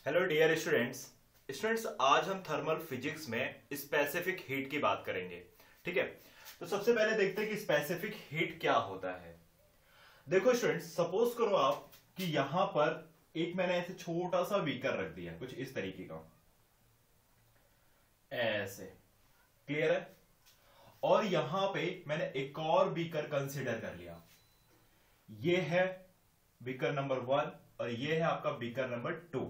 Hello dear students. आज हम thermal physics में स्पेसिफिक हीट की बात करेंगे। ठीक है, तो सबसे पहले देखते हैं कि स्पेसिफिक हीट क्या होता है। देखो स्टूडेंट्स, सपोज करो आप कि यहां पर एक मैंने ऐसे छोटा सा बीकर रख दिया, कुछ इस तरीके का, ऐसे। क्लियर है? और यहां पे मैंने एक और बीकर कंसीडर कर लिया। ये है बीकर नंबर 1 और ये है आपका बीकर नंबर 2।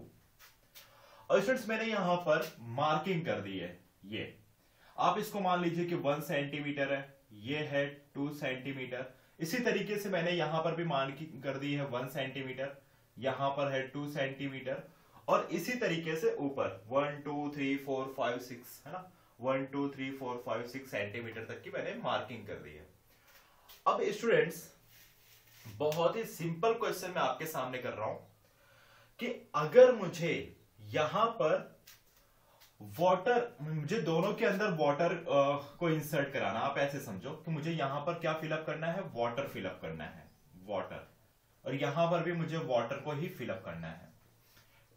और स्टूडेंट्स, मैंने यहां पर मार्किंग कर दी है। ये आप इसको मान लीजिए कि 1 सेंटीमीटर है, ये है 2 सेंटीमीटर। इसी तरीके से मैंने यहां पर भी मार्किंग कर दी है 1 सेंटीमीटर, यहां पर है 2 सेंटीमीटर, और इसी तरीके से ऊपर 1 2 3 4 5 6 है ना, 1 2 3 4 5 6 सेंटीमीटर तक की मैंने मार्किंग कर दी है। अब स्टूडेंट्स, बहुत ही सिंपल क्वेश्चन मैं आपके सामने कर रहा हूं कि अगर मुझे यहां पर वाटर, मुझे दोनों के अंदर वाटर को इंसर्ट कराना, आप ऐसे समझो कि मुझे यहां पर क्या फिलअप करना है, वाटर फिलअप करना है, वाटर, और यहां पर भी मुझे वाटर को ही फिलअप करना है।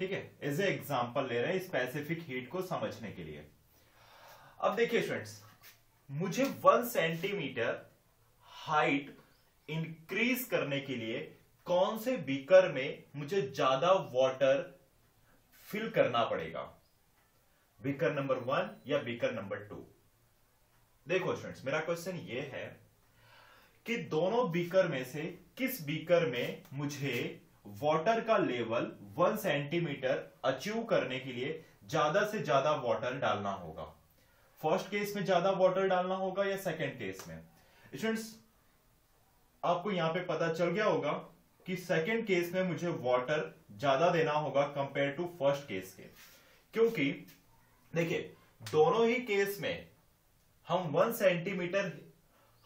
ठीक है, एज ए एग्जांपल ले रहे हैं स्पेसिफिक हीट को समझने के लिए। अब देखिए स्टूडेंट्स, मुझे 1 सेंटीमीटर हाइट इंक्रीज करने के लिए कौन से बीकर में मुझे ज्यादा वाटर फिल करना पड़ेगा, बीकर नंबर 1 या बीकर नंबर 2? देखो स्टूडेंट्स, मेरा क्वेश्चन ये है कि दोनों बीकर में से किस बीकर में मुझे वाटर का लेवल 1 सेंटीमीटर अचीव करने के लिए ज्यादा से ज्यादा वाटर डालना होगा। फर्स्ट केस में ज्यादा वाटर डालना होगा या सेकेंड केस में? स्टूडेंट्स, आपको यहां पे पता चल गया होगा कि सेकेंड केस में मुझे वाटर ज्यादा देना होगा कंपेयर टू फर्स्ट केस के, क्योंकि देखिए दोनों ही केस में हम 1 सेंटीमीटर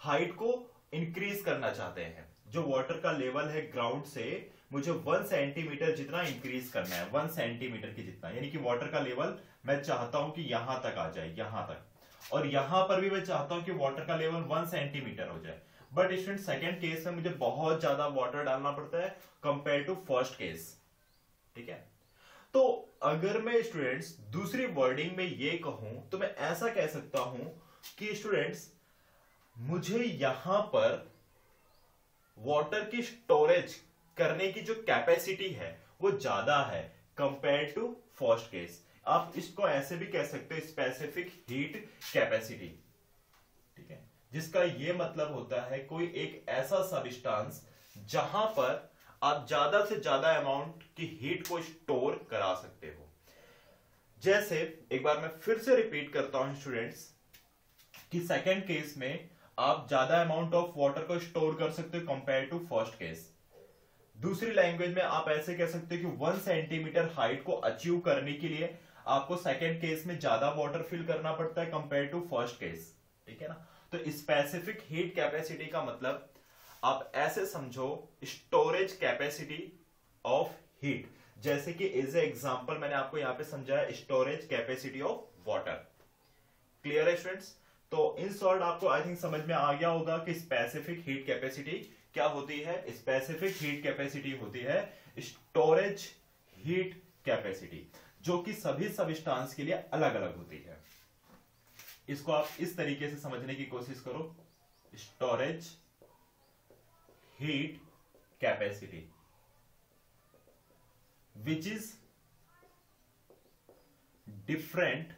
हाइट को इंक्रीज करना चाहते हैं। जो वाटर का लेवल है ग्राउंड से, मुझे 1 सेंटीमीटर जितना इंक्रीज करना है, 1 सेंटीमीटर की जितना, यानी कि वाटर का लेवल मैं चाहता हूं कि यहां तक आ जाए, यहां तक, और यहां पर भी मैं चाहता हूं कि वाटर का लेवल 1 सेंटीमीटर हो जाए। बट स्टूडेंट, सेकेंड केस में मुझे बहुत ज्यादा वाटर डालना पड़ता है कंपेयर टू फर्स्ट केस। ठीक है, तो अगर मैं स्टूडेंट्स दूसरी वर्डिंग में ये कहूं तो मैं ऐसा कह सकता हूं कि स्टूडेंट्स, मुझे यहां पर वाटर की स्टोरेज करने की जो कैपेसिटी है वो ज्यादा है कंपेयर टू फर्स्ट केस। आप इसको ऐसे भी कह सकते हो, स्पेसिफिक हीट कैपेसिटी। ठीक है, जिसका ये मतलब होता है कोई एक ऐसा सबस्टांस जहां पर आप ज्यादा से ज्यादा अमाउंट की हीट को स्टोर करा सकते हो। जैसे एक बार मैं फिर से रिपीट करता हूं स्टूडेंट्स कि सेकेंड केस में आप ज्यादा अमाउंट ऑफ वाटर को स्टोर कर सकते हो कंपेयर टू फर्स्ट केस। दूसरी लैंग्वेज में आप ऐसे कह सकते हो कि 1 सेंटीमीटर हाइट को अचीव करने के लिए आपको सेकेंड केस में ज्यादा वाटर फिल करना पड़ता है कंपेयर टू फर्स्ट केस। ठीक है ना? तो स्पेसिफिक हीट कैपेसिटी का मतलब आप ऐसे समझो, स्टोरेज कैपेसिटी ऑफ हीट। जैसे कि एज ए एग्जांपल मैंने आपको यहां पे समझाया storage capacity of water. Clear है स्टूडेंट्स? तो इन शॉर्ट आपको आई थिंक समझ में आ गया होगा कि स्पेसिफिक हीट कैपेसिटी क्या होती है। स्पेसिफिक हीट कैपेसिटी होती है स्टोरेज हीट कैपेसिटी, जो कि सभी सबस्टांस के लिए अलग अलग होती है। इसको आप इस तरीके से समझने की कोशिश करो, storage heat capacity which is different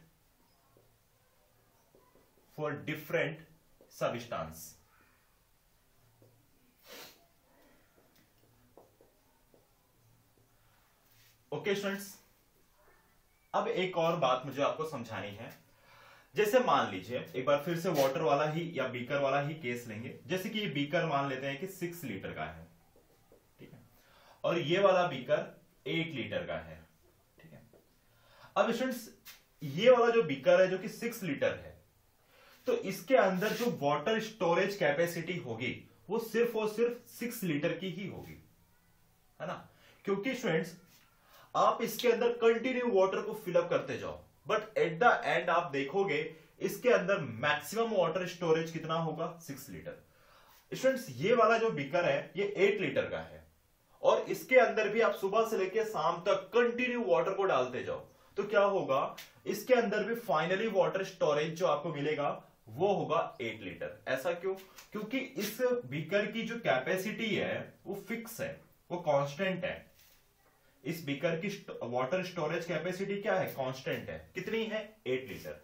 for different substance. Okay students, अब एक और बात मुझे आपको समझानी है। जैसे मान लीजिए एक बार फिर से वाटर वाला ही या बीकर वाला ही केस लेंगे। जैसे कि ये बीकर मान लेते हैं कि 6 लीटर का है, ठीक है, और ये वाला बीकर 8 लीटर का है। ठीक है, अब स्टूडेंट्स, ये वाला जो बीकर है जो कि 6 लीटर है, तो इसके अंदर जो वाटर स्टोरेज कैपेसिटी होगी वो सिर्फ और सिर्फ 6 लीटर की ही होगी, है ना? क्योंकि स्टूडेंट्स, आप इसके अंदर कंटिन्यू वाटर को फिलअप करते जाओ, बट एट द एंड आप देखोगे इसके अंदर मैक्सिमम वाटर स्टोरेज कितना होगा, 6 लीटर। स्टूडेंट्स, ये वाला जो बीकर है ये 8 लीटर का है, और इसके अंदर भी आप सुबह से लेकर शाम तक कंटिन्यू वाटर को डालते जाओ, तो क्या होगा, इसके अंदर भी फाइनली वाटर स्टोरेज जो आपको मिलेगा वो होगा 8 लीटर। ऐसा क्यों? क्योंकि इस बीकर की जो कैपेसिटी है वो फिक्स है, वो कांस्टेंट है। इस बीकर की वाटर स्टोरेज कैपेसिटी क्या है? कांस्टेंट है। कितनी है? 8 लीटर।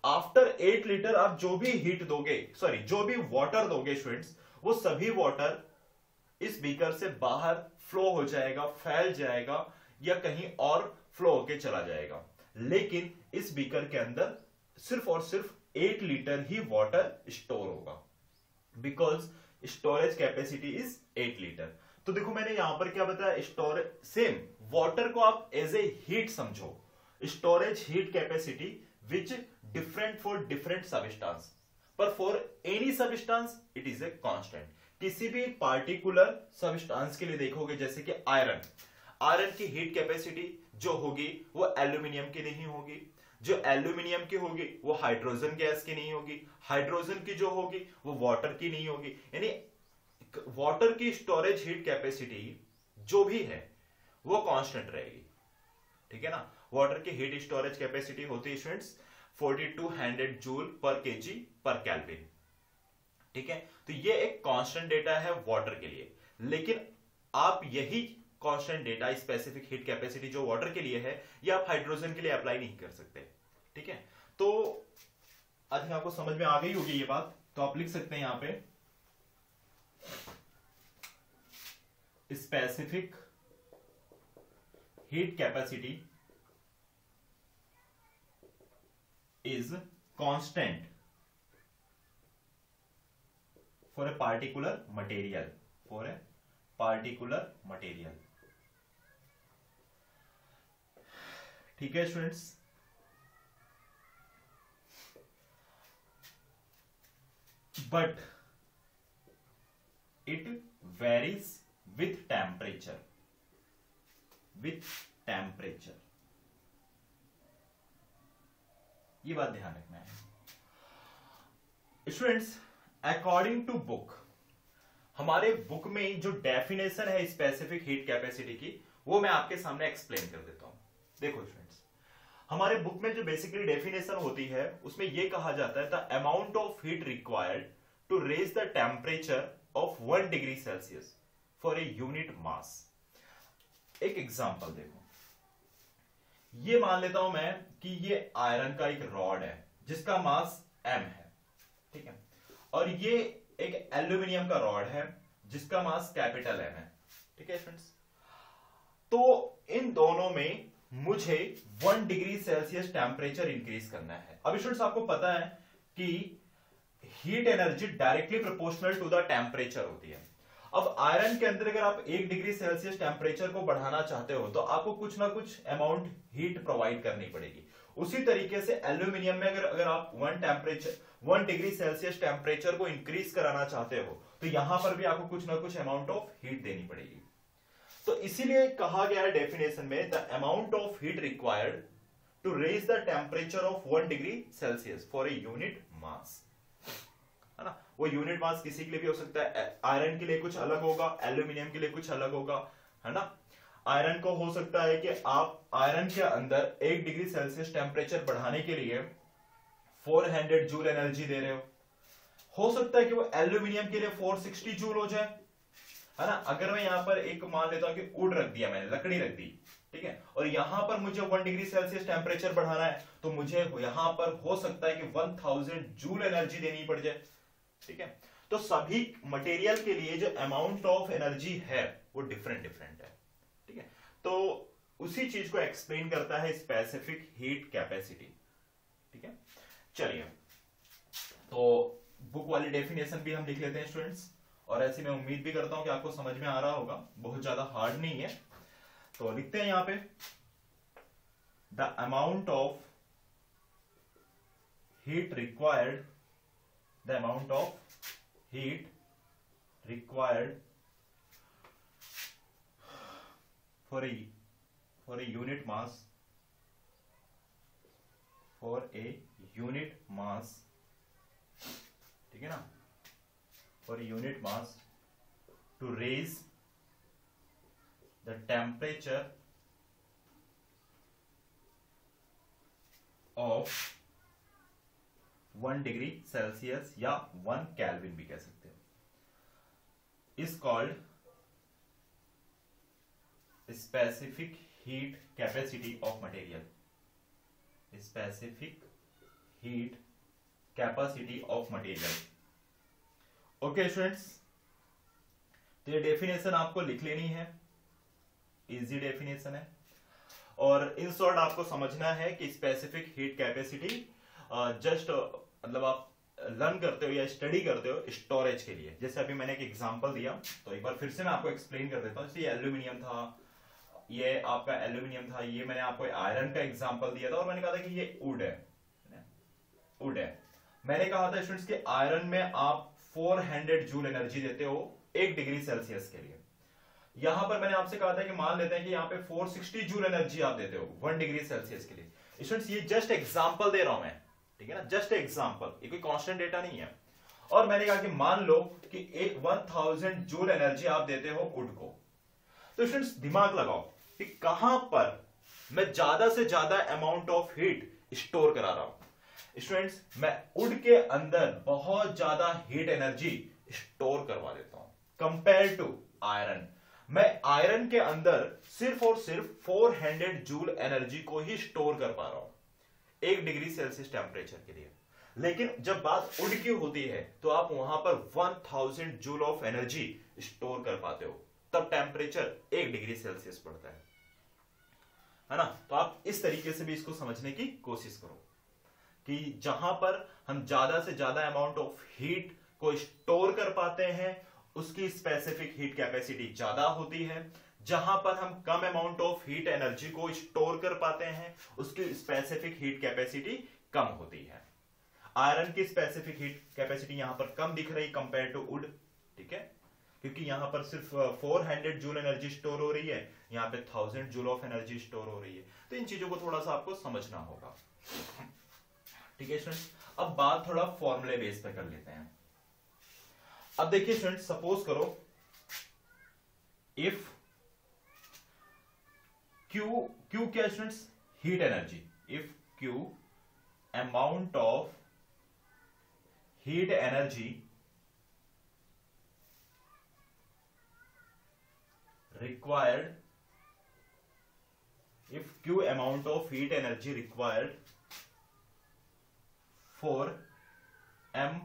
आफ्टर 8 लीटर आप जो भी हीट दोगे, सॉरी जो भी वाटर दोगे स्टूडेंट्स, वो सभी वाटर इस बीकर से बाहर फ्लो हो जाएगा, फैल जाएगा या कहीं और फ्लो होके चला जाएगा। लेकिन इस बीकर के अंदर सिर्फ और सिर्फ 8 लीटर ही वाटर स्टोर होगा, because storage capacity is 8 litre. तो देखो मैंने यहां पर क्या बताया, स्टोरेज सेम वाटर को आप एज ए हीट समझो, storage heat capacity which different for different substance, पर for any substance it is a constant. किसी भी पार्टिकुलर सबस्टांस के लिए देखोगे, जैसे कि आयरन, आयरन की हीट कैपेसिटी जो होगी वो एल्यूमिनियम की नहीं होगी, जो एल्यूमिनियम की होगी वो हाइड्रोजन गैस की नहीं होगी, हाइड्रोजन की जो होगी वो वाटर की नहीं होगी। यानी वाटर की स्टोरेज हीट कैपेसिटी जो भी है वो कांस्टेंट रहेगी, ठीक है ना। वाटर की हीट स्टोरेज कैपेसिटी होती है स्टूडेंट्स 4200 जूल पर केजी पर केल्विन, ठीक है। तो ये एक कांस्टेंट डेटा है वाटर के लिए, लेकिन आप यही constant data specific heat capacity जो वाटर के लिए है ये आप हाइड्रोजन के लिए अप्लाई नहीं कर सकते, ठीक है। तो आई थिंक आपको समझ में आ गई होगी ये बात। तो आप लिख सकते हैं यहां पे specific heat capacity is constant for a particular material, for a particular material, ठीक है students. But it varies with temperature, with temperature, ये बात ध्यान रखना है स्टूडेंट्स। अकॉर्डिंग टू बुक, हमारे बुक में जो डेफिनेशन है स्पेसिफिक हीट कैपेसिटी की वो मैं आपके सामने एक्सप्लेन कर देता हूं। देखो स्टूडेंट्स, हमारे बुक में जो बेसिकली डेफिनेशन होती है उसमें यह कहा जाता है the amount of heat required to raise the temperature of 1 degree Celsius for a unit mass. एक एग्जांपल देखो, ये मान लेता हूं मैं कि ये आयरन का एक रॉड है जिसका मास m है, ठीक है, और ये एक एल्यूमिनियम का रॉड है जिसका मास कैपिटल M है, ठीक है फ्रेंड्स। तो इन दोनों में मुझे 1 डिग्री सेल्सियस टेम्परेचर इंक्रीज करना है। अब स्टूडेंट्स आपको पता है कि heat energy directly proportional to the temperature होती है। अब आयरन के अंदर अगर आप 1 डिग्री सेल्सियस टेम्परेचर को बढ़ाना चाहते हो तो आपको कुछ ना कुछ अमाउंट हीट प्रोवाइड करनी पड़ेगी। उसी तरीके से एल्यूमिनियम में अगर आप 1 डिग्री सेल्सियस टेम्परेचर को इंक्रीज कराना चाहते हो तो यहां पर भी आपको कुछ ना कुछ अमाउंट ऑफ हीट देनी पड़ेगी। तो इसीलिए कहा गया है डेफिनेशन में the amount of heat required to raise the temperature of 1 degree Celsius for a unit mass, है ना। वो यूनिट मास किसी के लिए भी हो सकता है, आयरन के लिए कुछ अलग होगा, एल्यूमिनियम के लिए कुछ अलग होगा, है ना। आयरन को हो सकता है कि आप आयरन के अंदर 1 डिग्री सेल्सियस टेम्परेचर बढ़ाने के लिए 400 जूल एनर्जी दे रहे हो सकता है कि वो एल्यूमिनियम के लिए 460 जूल हो जाए, है ना। अगर मैं यहां पर एक मान लेता हूं कि वुड रख दिया मैंने, लकड़ी रख दी, ठीक है, और यहां पर मुझे 1 डिग्री सेल्सियस टेम्परेचर बढ़ाना है तो मुझे यहां पर हो सकता है कि 1000 जूल एनर्जी देनी पड़ जाए, ठीक है। तो सभी मटेरियल के लिए जो अमाउंट ऑफ एनर्जी है वो डिफरेंट है, ठीक है। तो उसी चीज को एक्सप्लेन करता है स्पेसिफिक हीट कैपेसिटी, ठीक है। चलिए, तो बुक वाली डेफिनेशन भी हम लिख लेते हैं स्टूडेंट्स, और ऐसे मैं उम्मीद भी करता हूं कि आपको समझ में आ रहा होगा, बहुत ज्यादा हार्ड नहीं है। तो लिखते हैं यहां पे the amount of heat required, the amount of heat required for a unit mass, for a unit mass, ठीक है ना, for a unit mass to raise the temperature of 1 degree Celsius या 1 केल्विन भी कह सकते हो, is called specific heat capacity of material, specific heat capacity of material. Okay students, तो ये डेफिनेशन आपको लिख लेनी है, इजी डेफिनेशन है। और इन शॉर्ट आपको समझना है कि स्पेसिफिक हीट कैपेसिटी जस्ट मतलब आप लर्न करते हो या स्टडी करते हो स्टोरेज के लिए। जैसे अभी मैंने एक एग्जांपल दिया, तो एक बार फिर से मैं आपको एक्सप्लेन कर देता हूं। जैसे ये एल्यूमिनियम था, ये आपका एल्यूमिनियम था, ये मैंने आपको आयरन का एग्जांपल दिया था और मैंने कहा था कि ये वुड है, वुड है। मैंने कहा था स्टूडेंट्स कि आयरन में आप 400 जूल एनर्जी देते हो 1 डिग्री सेल्सियस के लिए। यहां पर मैंने आपसे कहा था कि मान लेते हैं कि यहाँ पे 460 जूल एनर्जी आप देते हो 1 डिग्री सेल्सियस के लिए। स्टूडेंट्स ये जस्ट एग्जांपल दे रहा हूं मैं, ठीक है ना, जस्ट एग्जांपल, ये कोई कांस्टेंट डेटा नहीं है। और मैंने कहा कि मान लो कि 1000 जूल एनर्जी आप देते हो वुड को। तो स्टूडेंट्स दिमाग लगाओ कि कहां पर मैं ज्यादा से ज्यादा अमाउंट ऑफ हीट स्टोर करा रहा हूं। स्टूडेंट्स मैं वुड के अंदर बहुत ज्यादा हीट एनर्जी स्टोर करवा देता हूं कंपेयर टू आयरन। मैं आयरन के अंदर सिर्फ और सिर्फ 400 जूल एनर्जी को ही स्टोर कर पा रहा हूं 1 डिग्री सेल्सियस टेम्परेचर के लिए। लेकिन जब बात वुड की होती है तो आप वहां पर 1000 जूल ऑफ एनर्जी स्टोर कर पाते हो, तब टेम्परेचर 1 डिग्री सेल्सियस पड़ता है ना। तो आप इस तरीके से भी इसको समझने की कोशिश करो कि जहां पर हम ज्यादा से ज्यादा अमाउंट ऑफ हीट को स्टोर कर पाते हैं उसकी स्पेसिफिक हीट कैपेसिटी ज्यादा होती है, जहां पर हम कम अमाउंट ऑफ हीट एनर्जी को स्टोर कर पाते हैं उसकी स्पेसिफिक हीट कैपेसिटी कम होती है। आयरन की स्पेसिफिक हीट कैपेसिटी यहां पर कम दिख रही कंपेयर टू वुड, ठीक है, क्योंकि यहां पर सिर्फ 400 जूल एनर्जी स्टोर हो रही है, यहां पे 1000 जूल ऑफ एनर्जी स्टोर हो रही है। तो इन चीजों को थोड़ा सा आपको समझना होगा, ठीक है स्टूडेंट्स। अब बात थोड़ा फॉर्मूले बेस पे कर लेते हैं। अब देखिए स्टूडेंट्स, सपोज करो इफ Q क्या students, heat energy, if Q amount of heat energy required, if Q amount of heat energy required for m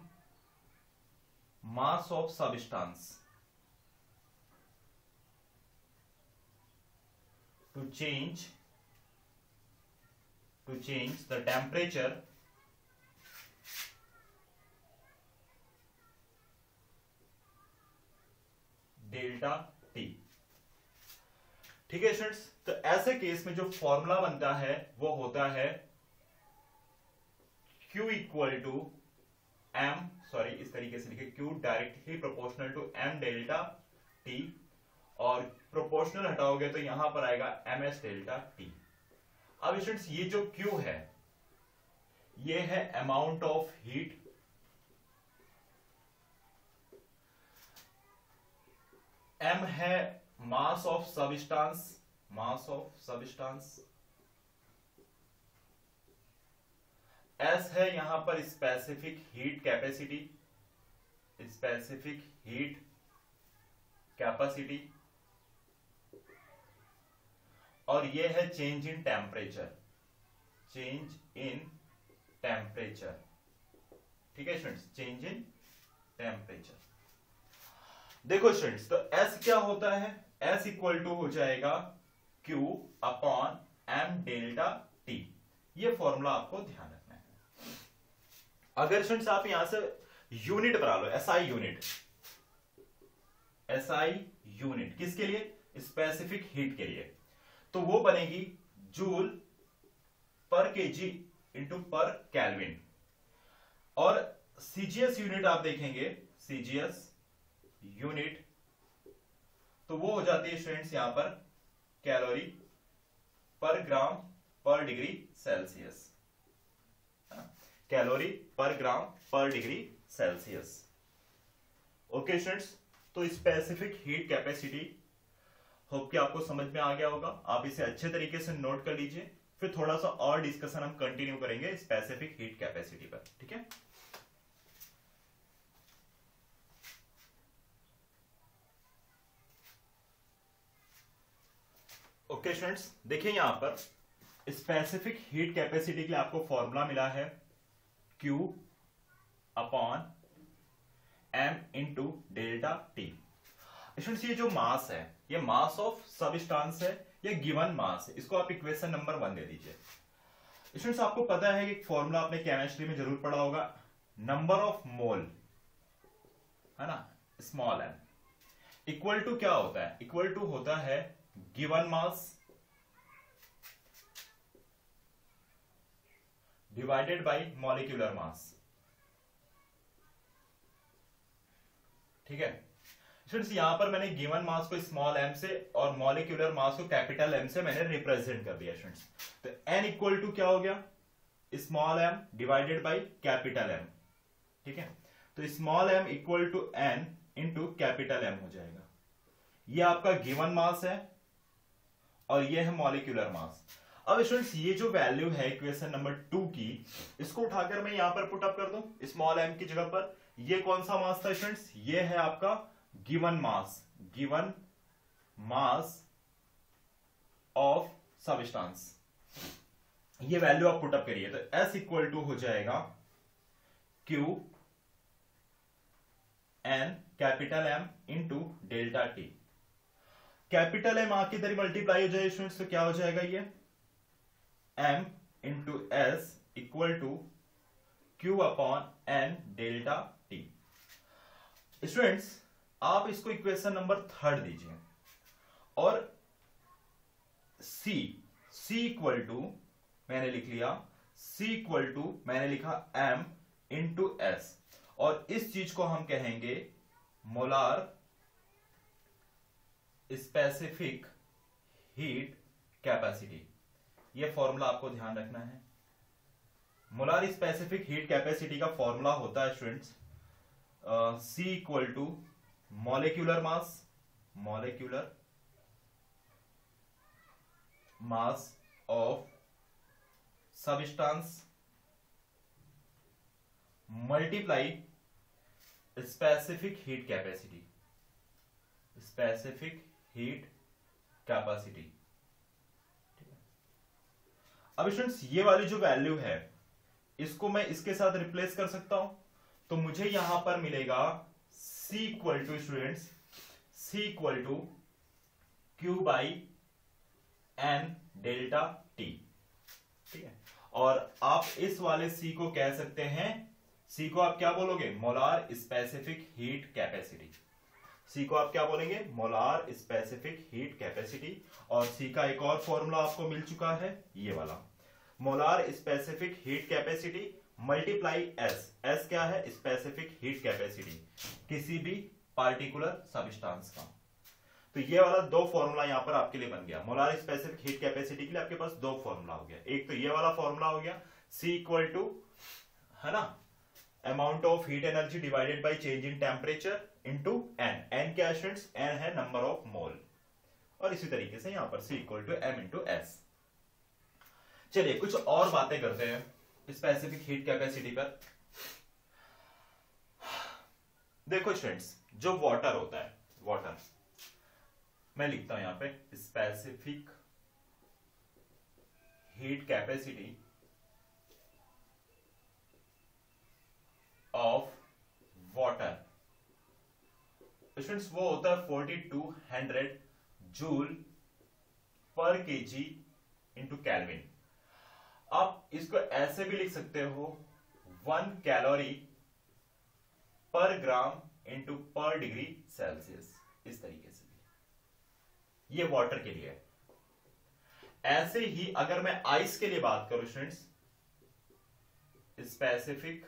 mass of substance to change the temperature delta T, ठीक है students. तो ऐसे case में जो formula बनता है वो होता है Q equal to m, sorry इस तरीके से लिखे, Q directly proportional to m delta T, और प्रोपोर्शनल हटाओगे तो यहां पर आएगा ms डेल्टा T। अब स्टूडेंट्स ये जो Q है ये है अमाउंट ऑफ हीट, m है मास ऑफ सबस्टांस, S है यहां पर स्पेसिफिक हीट कैपेसिटी, और ये है चेंज इन टेम्परेचर, ठीक है स्टूडेंट्स, चेंज इन टेम्परेचर। देखो स्टूडेंट्स, तो S क्या होता है, S इक्वल टू हो जाएगा Q upon m delta T। ये फॉर्मूला आपको ध्यान रखना है। अगर स्टूडेंट्स आप यहां से यूनिट बना लो, SI यूनिट किसके लिए, स्पेसिफिक हीट के लिए, तो वो बनेगी जूल पर केजी इंटू पर केल्विन। और सीजीएस यूनिट आप देखेंगे, सीजीएस यूनिट, तो वो हो जाती है स्टूडेंट्स यहां पर calorie per gram per degree Celsius, calorie per gram per degree Celsius. Okay students, तो स्पेसिफिक हीट कैपेसिटी होप कि आपको समझ में आ गया होगा। आप इसे अच्छे तरीके से नोट कर लीजिए, फिर थोड़ा सा और डिस्कशन हम कंटिन्यू करेंगे स्पेसिफिक हीट कैपेसिटी पर, ठीक है। ओके स्टूडेंट्स, देखिए यहां पर स्पेसिफिक हीट कैपेसिटी के लिए आपको फॉर्मूला मिला है Q upon M into delta T. Students ये जो मास है, ये मास ऑफ सबस्टांस है, ये गिवन मास है, इसको आप इक्वेशन नंबर 1 दे दीजिए। स्टूडेंट्स आपको पता है कि फॉर्मूला आपने केमिस्ट्री में जरूर पढ़ा होगा, नंबर ऑफ मोल है ना, स्मॉल m इक्वल टू क्या होता है, इक्वल टू होता है given mass divided by molecular mass, ठीक है। स्टूडेंट्स यहां पर मैंने गिवन मास को स्मॉल m से और मॉलिक्यूलर मास को कैपिटल M से मैंने रिप्रेजेंट कर दिया स्टूडेंट्स। तो n इक्वल टू क्या हो गया, small m divided by capital M, ठीक है। तो small m equal to n into capital M हो जाएगा। ये आपका गिवन मास है और ये है मॉलिक्यूलर मास। अब स्टूडेंट्स ये जो वैल्यू है इक्वेशन नंबर 2 की, इसको उठाकर मैं यहां पर पुट अप कर दूं स्मॉल m की जगह पर। ये कौन सा मास था स्टूडेंट्स, ये है आपका गिवन मास ऑफ सबस्टांस। ये वैल्यू आप पुट अप करिए, तो S इक्वल टू हो जाएगा Q N capital M into delta T. Capital M आके इधर मल्टीप्लाई हो जाए स्टूडेंट्स, तो क्या हो जाएगा, ये M into S equal to Q upon N delta T. Students आप इसको इक्वेशन नंबर 3 दीजिए और C इक्वल टू मैंने लिख लिया, C इक्वल टू मैंने लिखा M इंटू S, और इस चीज को हम कहेंगे मोलार स्पेसिफिक हीट कैपेसिटी। यह फॉर्मूला आपको ध्यान रखना है। मोलार स्पेसिफिक हीट कैपेसिटी का फॉर्मूला होता है students C equal to molecular mass of substance multiply specific heat capacity, अब स्टूडेंट्स ये वाली जो वैल्यू है इसको मैं इसके साथ रिप्लेस कर सकता हूं, तो मुझे यहां पर मिलेगा C equal to students C equal to Q by N delta T, ठीक है। और आप इस वाले C को कह सकते हैं, C को आप क्या बोलोगे, molar specific heat capacity. C को आप क्या बोलेंगे, मोलार स्पेसिफिक हीट कैपेसिटी। और C का एक और फॉर्मूला आपको मिल चुका है, ये वाला molar specific heat capacity multiply S क्या है, स्पेसिफिक हीट कैपेसिटी किसी भी पार्टिकुलर सबस्टांस का। तो ये वाला 2 फॉर्मूला यहां पर आपके लिए बन गया। मोलार स्पेसिफिक हीट कैपेसिटी के लिए आपके पास 2 फॉर्मूला हो गया। एक तो ये वाला फॉर्मूला हो गया C इक्वल टू है ना amount of heat energy divided by change in temperature into n क्या स्टूडेंट्स, n है नंबर ऑफ मोल, और इसी तरीके से यहां पर C equal to M into S। चलिए कुछ और बातें करते हैं स्पेसिफिक हीट कैपेसिटी पर। देखो स्टूडेंट्स, जो वाटर होता है, वाटर मैं लिखता हूं यहां पे specific heat capacity of water, students वो होता है 4200 जूल पर केजी इंटू केल्विन। आप इसको ऐसे भी लिख सकते हो 1 कैलोरी पर ग्राम इंटू पर डिग्री सेल्सियस, इस तरीके से भी ये वाटर के लिए है। ऐसे ही अगर मैं आइस के लिए बात करूं students, specific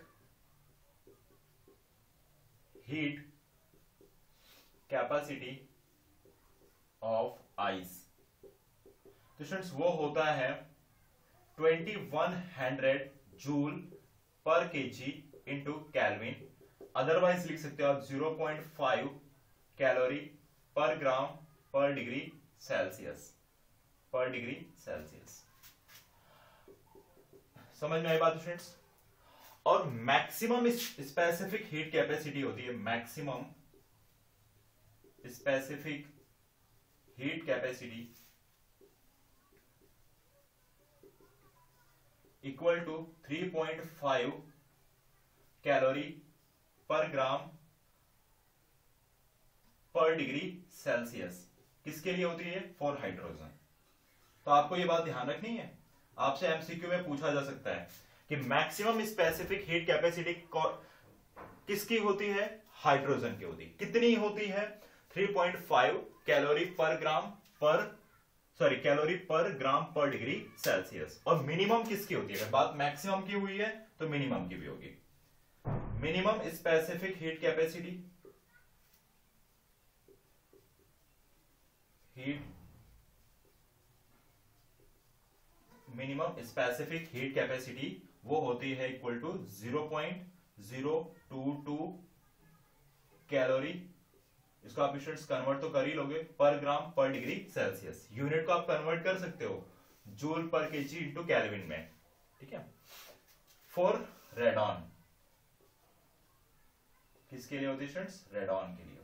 heat capacity of ice, तो स्टूडेंट्स वो होता है 2100 जूल पर केजी इंटू केल्विन। अदरवाइज लिख सकते हो आप 0.5 calorie per gram per degree Celsius, पर डिग्री सेल्सियस। समझ में आई बात स्टूडेंट्स? और मैक्सिमम स्पेसिफिक हीट कैपेसिटी होती है, maximum specific heat capacity equal to 3.5 calorie per gram per degree Celsius. किसके लिए होती है? For hydrogen. तो आपको ये बात ध्यान रखनी है, आपसे एमसीक्यू में पूछा जा सकता है कि मैक्सिमम स्पेसिफिक हीट कैपेसिटी किसकी होती है? हाइड्रोजन की होती है। कितनी होती है? 3.5 calorie per gram per degree Celsius. और मिनिमम किसकी होती है? अगर बात मैक्सिमम की हुई है तो मिनिमम की भी होगी। Minimum specific heat capacity, minimum specific heat capacity वो होती है इक्वल टू 0.022 कैलोरी। इसको आप स्टूडेंट्स कन्वर्ट तो कर ही लोगे, पर gram per degree Celsius. Unit को आप कन्वर्ट कर सकते हो जूल पर केजी इंटू कैल्विन में, ठीक है। फॉर रेडॉन, किसके लिए होती है स्टूडेंट्स? रेडॉन के लिए होती है।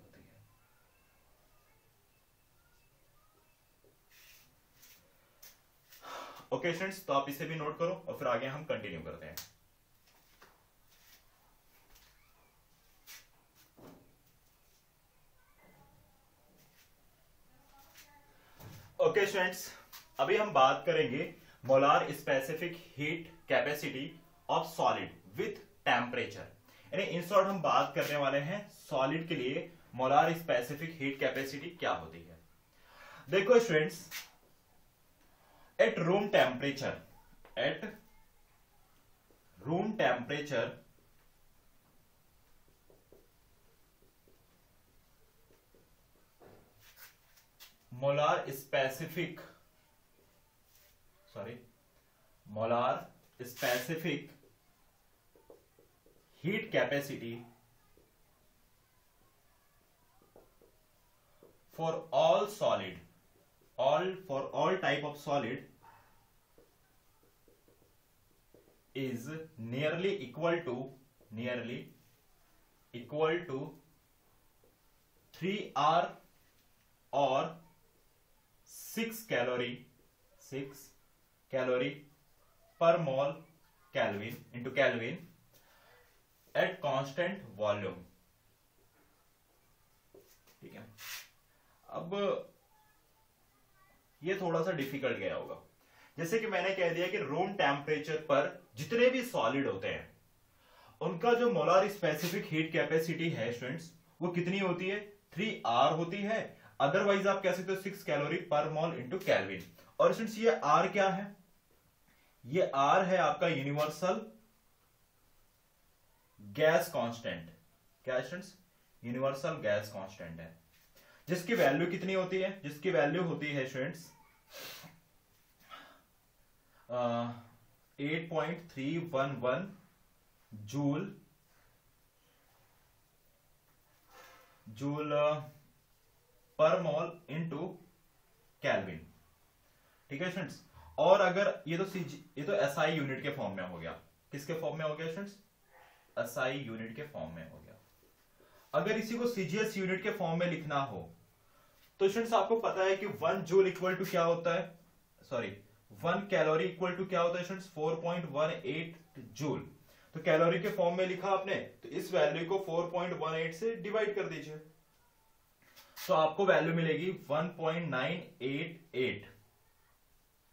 ओके स्टूडेंट्स, तो आप इसे भी नोट करो और फिर आगे हम कंटिन्यू करते हैं। ओके स्टूडेंट्स, अभी हम बात करेंगे molar specific heat capacity of solid with temperature. यानी इन शॉर्ट हम बात करने वाले हैं सॉलिड के लिए मोलार स्पेसिफिक हीट कैपेसिटी क्या होती है। देखो students, at room temperature, molar specific heat capacity for all type of solid is nearly equal to 3R or 6 calorie per mole Kelvin into Kelvin at constant volume। ठीक है, अब ये थोड़ा सा डिफिकल्ट गया होगा। जैसे कि मैंने कह दिया कि रूम टेम्परेचर पर जितने भी सॉलिड होते हैं उनका जो मोलार स्पेसिफिक हीट कैपेसिटी है स्टूडेंट्स, वो कितनी होती है? 3R होती है। अदरवाइज आप कह सकते हो 6 कैलोरी पर मोल इंटू कैल्विन। और स्टूडेंट्स ये R क्या है? ये R है आपका यूनिवर्सल गैस कांस्टेंट। क्या स्टूडेंट्स? यूनिवर्सल गैस कांस्टेंट है, जिसकी वैल्यू कितनी होती है? जिसकी वैल्यू होती है स्टूडेंट्स 8.311 जूल पर मोल इंटू कैल्विन। ठीक है स्टूडेंट्स। और अगर ये तो एसआई यूनिट के फॉर्म में हो गया। किसके फॉर्म में हो गया स्टूडेंट्स? एसआई यूनिट के फॉर्म में हो गया। अगर इसी को सीजीएस यूनिट के फॉर्म में लिखना हो तो स्टूडेंट्स आपको पता है कि 1 जूल इक्वल टू क्या होता है? 1 कैलोरी इक्वल टू क्या होता है स्टूडेंट्स? 4.18 जूल। तो कैलोरी के फॉर्म में लिखा आपने, तो इस वैल्यू को 4.18 से डिवाइड कर दीजिए, तो आपको वैल्यू मिलेगी 1.988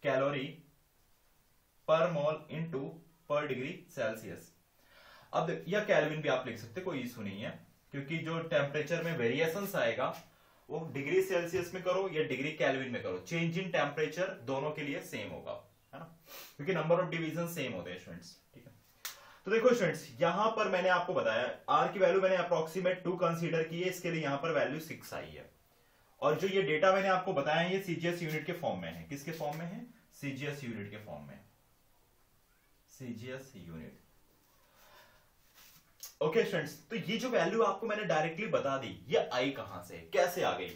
कैलोरी पर मोल इंटू पर डिग्री सेल्सियस। अब या कैल्विन भी आप लिख सकते, कोई इशू नहीं है, क्योंकि जो टेम्परेचर में वेरिएशंस आएगा वो डिग्री सेल्सियस में करो या डिग्री कैल्विन में करो, चेंज इन टेम्परेचर दोनों के लिए सेम होगा, है ना, क्योंकि नंबर ऑफ डिवीजन सेम होते हैं स्टूडेंट्स। ठीक है, तो देखो स्टूडेंट्स, यहां पर मैंने आपको बताया आर की वैल्यू मैंने अप्रोक्सीमेट 2 कंसीडर की है, इसके लिए यहां पर वैल्यू 6 आई है। और जो ये डेटा मैंने आपको बताया ये सीजीएस यूनिट के फॉर्म में है। किसके फॉर्म में है? सीजीएस यूनिट के फॉर्म में, सीजीएस यूनिट। ओके स्टूडेंट्स, तो ये जो वैल्यू आपको मैंने डायरेक्टली बता दी, ये आई कहां से, कैसे आ गई?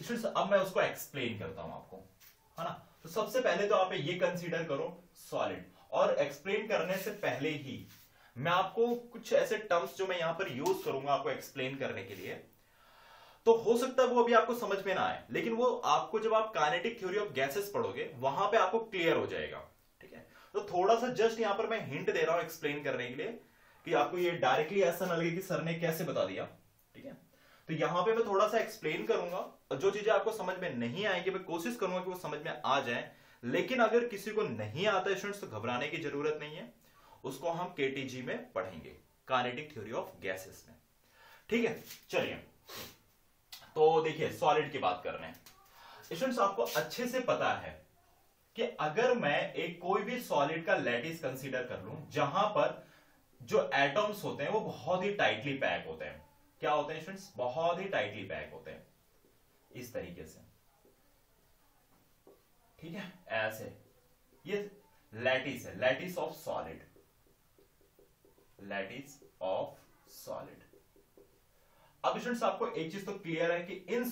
स्टूडेंट्स अब मैं उसको एक्सप्लेन करता हूं आपको, है ना। तो सबसे पहले तो आप ये कंसीडर करो सॉलिड, और एक्सप्लेन करने से पहले ही मैं आपको कुछ ऐसे टर्म्स जो मैं यहां पर यूज करूंगा आपको एक्सप्लेन करने के लिए, तो हो सकता है वो अभी आपको समझ में ना आए, लेकिन वो आपको जब आप काइनेटिक थ्योरी ऑफ गैसेस पढ़ोगे वहां पे आपको क्लियर हो जाएगा, ठीक है। तो थोड़ा सा जस्ट यहां पर मैं हिंट दे रहा हूं एक्सप्लेन करने के लिए, कि आपको ये डायरेक्टली ऐसा ना लगे कि सर ने कैसे बता दिया, ठीक है। तो यहां पे मैं थोड़ा सा एक्सप्लेन करूंगा, और जो चीजें आपको समझ में नहीं आएंगी मैं कोशिश करूंगा कि वो समझ में आ जाए। लेकिन अगर किसी को नहीं आता स्टूडेंट्स तो घबराने की जरूरत नहीं है, उसको हम केटीजी में पढ़ेंगे, काइनेटिक थ्योरी ऑफ गैसेस में, ठीक है। चलिए, तो देखिए सॉलिड की बात कर रहे हैं स्टूडेंट्स। आपको अच्छे से पता है कि अगर मैं एक कोई भी सॉलिड का लैटिस कंसीडर कर लूं, जहां पर जो एटॉम्स होते हैं वो बहुत ही टाइटली पैक होते हैं, क्या होते हैं स्टूडेंट्स, बहुत ही टाइटली पैक होते हैं, इस तरीके से, ठीक है, ऐसे, ये लैटिस है, lattice of solid, lattice of solid. अब स्टूडेंट्स आपको एक चीज तो क्लियर है कि in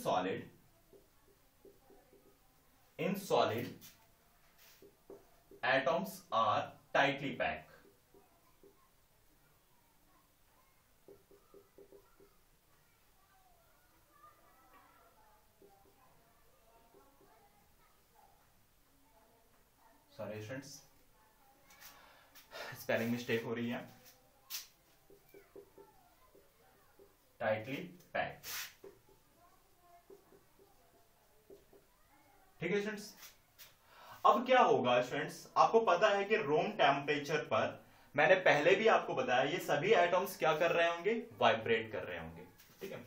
solid atoms are tightly pack, sorry students spelling mistake हो रही है, टाइटली पैक्ड, ठीक है स्टूडेंट्स। अब क्या होगा स्टूडेंट्स, आपको पता है कि रूम टेम्परेचर पर, मैंने पहले भी आपको बताया, ये सभी एटॉम्स क्या कर रहे होंगे, वाइब्रेट कर रहे होंगे, ठीक है।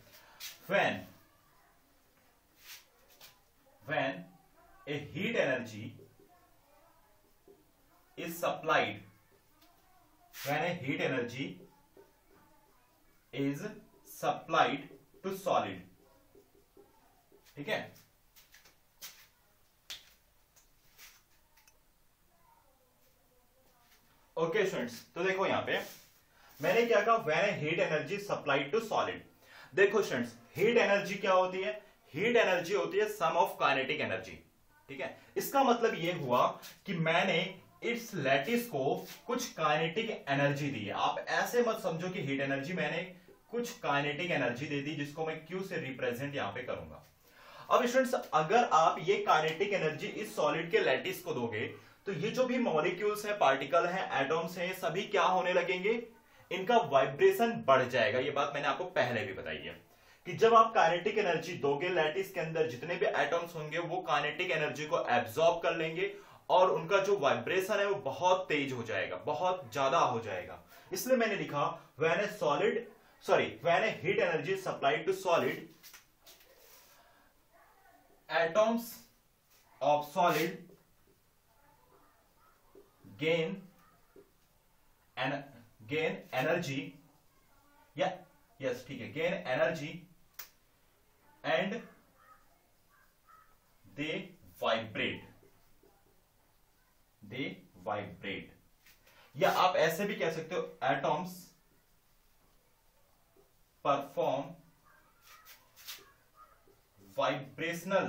when a heat energy is supplied, when a heat energy is supplied to solid, ठीक है। ओके स्टूडेंट्स, तो देखो यहां पे मैंने क्या कहा, when a heat energy supplied to solid. देखो स्टूडेंट्स, हीट एनर्जी क्या होती है, हीट एनर्जी होती है सम ऑफ काइनेटिक एनर्जी, ठीक है। इसका मतलब यह हुआ कि मैंने इस लैटिस को कुछ काइनेटिक एनर्जी दी है। आप ऐसे मत समझो कि हीट एनर्जी, मैंने कुछ काइनेटिक एनर्जी दे दी जिसको मैं Q से रिप्रेजेंट यहां पे करूंगा। अब स्टूडेंट्स, अगर आप ये काइनेटिक एनर्जी इस सॉलिड के लैटिस को दोगे तो ये जो भी मॉलिक्यूल्स हैं, पार्टिकल हैं, एटॉम्स हैं, सभी क्या होने लगेंगे, इनका वाइब्रेशन बढ़ जाएगा। ये बात मैंने आपको पहले भी बताई है कि जब आप काइनेटिक एनर्जी दोगे, लैटिस के अंदर जितने भी एटॉम्स होंगे वो काइनेटिक एनर्जी को एब्सॉर्ब कर लेंगे और उनका जो वाइब्रेशन है वो बहुत तेज हो जाएगा, बहुत ज्यादा हो जाएगा। इसलिए मैंने लिखा when a heat energy supplied to solid, atoms of solid gain energy, yes ठीक है, gain energy and they vibrate, या आप ऐसे भी कह सकते हो, atoms perform vibrational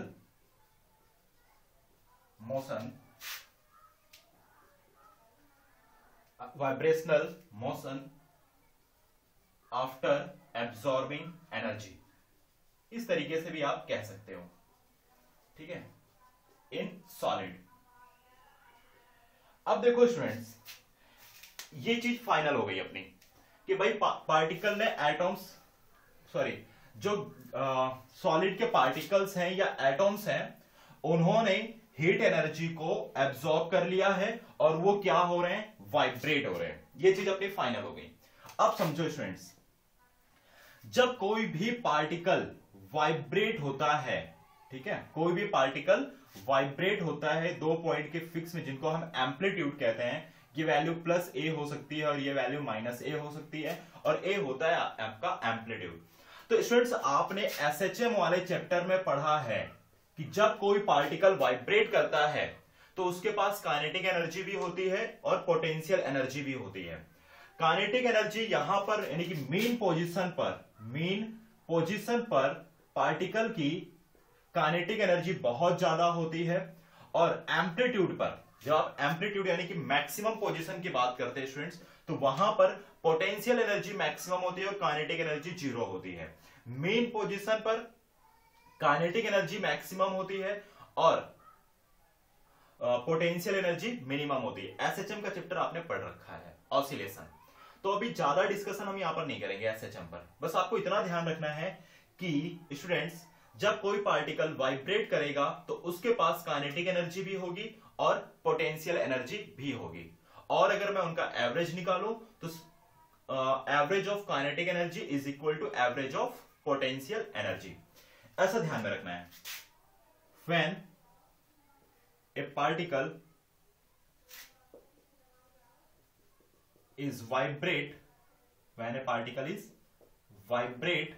motion after absorbing energy, इस तरीके से भी आप कह सकते हो, ठीक है, इन सॉलिड। अब देखो स्टूडेंट्स, ये चीज फाइनल हो गई अपनी कि भाई पार्टिकल ने जो सॉलिड के पार्टिकल्स हैं या एटॉम्स हैं, उन्होंने हीट एनर्जी को एब्सॉर्ब कर लिया है और वो क्या हो रहे हैं, वाइब्रेट हो रहे हैं। ये चीज अपनी फाइनल हो गई। अब समझो स्टूडेंट्स, जब कोई भी पार्टिकल वाइब्रेट होता है, ठीक है, कोई भी पार्टिकल वाइब्रेट होता है 2 पॉइंट के फिक्स में, जिनको हम एम्पलीट्यूड कहते हैं। ये वैल्यू प्लस ए हो सकती है और ये वैल्यू माइनस ए हो सकती है, और ए होता है आपका एम्पलीट्यूड। तो स्टूडेंट्स, आपने एसएचएम वाले चैप्टर में पढ़ा है कि जब कोई पार्टिकल वाइब्रेट करता है तो उसके पास काइनेटिक एनर्जी भी होती है और पोटेंशियल एनर्जी भी होती है। काइनेटिक एनर्जी यहां पर यानी कि मेन पोजीशन पर पार्टिकल की काइनेटिक एनर्जी बहुत ज्यादा होती है, और एम्पलीट्यूड पर, जब आप एम्पलीट्यूड यानी कि मैक्सिमम पोजीशन की बात करते हैं स्टूडेंट्स, तो वहां पर पोटेंशियल एनर्जी मैक्सिमम होती है और काइनेटिक एनर्जी जीरो होती है। मेन पोजीशन पर काइनेटिक एनर्जी मैक्सिमम होती है और पोटेंशियल एनर्जी मिनिमम होती है। एसएचएम का चैप्टर आपने पढ़ रखा है, ऑसिलेशन। तो अभी ज्यादा डिस्कशन हम यहां पर नहीं करेंगे एसएचएम पर, बस आपको इतना ध्यान रखना है कि स्टूडेंट्स, जब कोई पार्टिकल वाइब्रेट करेगा तो उसके पास काइनेटिक एनर्जी भी होगी और पोटेंशियल एनर्जी भी होगी, और अगर मैं उनका एवरेज निकालूं तो average of kinetic energy is equal to average of potential energy. ऐसा ध्यान में रखना है। When a particle is vibrate, when a particle is vibrate,